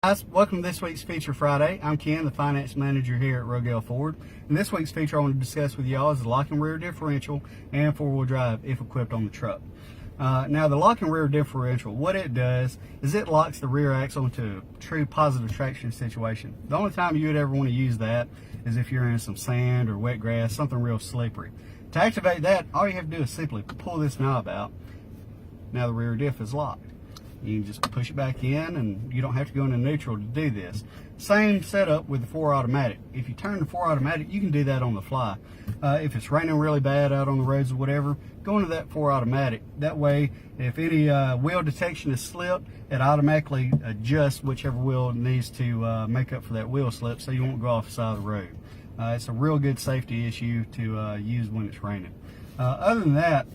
Guys, welcome to this week's Feature Friday. I'm Ken, the Finance Manager here at Rogel Ford. And this week's feature I want to discuss with y'all is the lock and rear differential and four-wheel drive if equipped on the truck. Now the lock and rear differential, what it does is it locks the rear axle into a true positive traction situation. The only time you would ever want to use that is if you're in some sand or wet grass, something real slippery. To activate that, all you have to do is simply pull this knob out. Now the rear diff is locked. You can just push it back in and you don't have to go into neutral to do this. Same setup with the 4 automatic. If you turn the 4 automatic, you can do that on the fly. If it's raining really bad out on the roads or whatever, go into that 4 automatic. That way, if any wheel detection is slipped, it automatically adjusts whichever wheel needs to make up for that wheel slip so you won't go off the side of the road. It's a real good safety issue to use when it's raining. Other than that,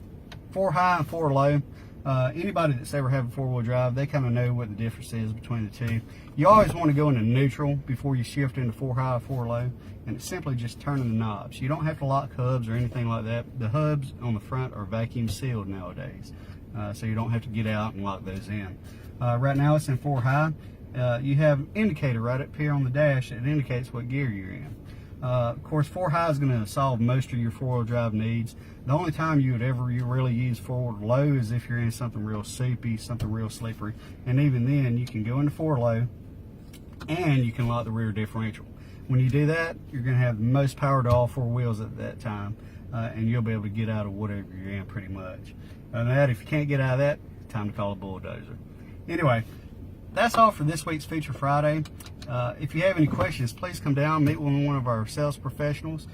4 high and 4 low. Anybody that's ever had a four-wheel drive, they kind of know what the difference is between the two. You always want to go into neutral before you shift into 4 high or 4 low, and it's simply just turning the knobs. You don't have to lock hubs or anything like that. The hubs on the front are vacuum sealed nowadays, so you don't have to get out and lock those in. Right now it's in 4 high. You have an indicator right up here on the dash that indicates what gear you're in. Of course, 4 high is going to solve most of your four-wheel drive needs. The only time you would ever really use forward low is if you're in something real soupy, something real slippery. And even then, you can go into 4 low and you can lock the rear differential. When you do that, you're going to have the most power to all 4 wheels at that time, and you'll be able to get out of whatever you're in pretty much. Other than that, if you can't get out of that, time to call a bulldozer. Anyway, that's all for this week's Feature Friday. If you have any questions, please come down, meet with one of our sales professionals.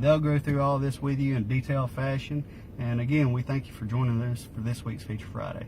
They'll go through all this with you in detailed fashion. And again, we thank you for joining us for this week's Feature Friday.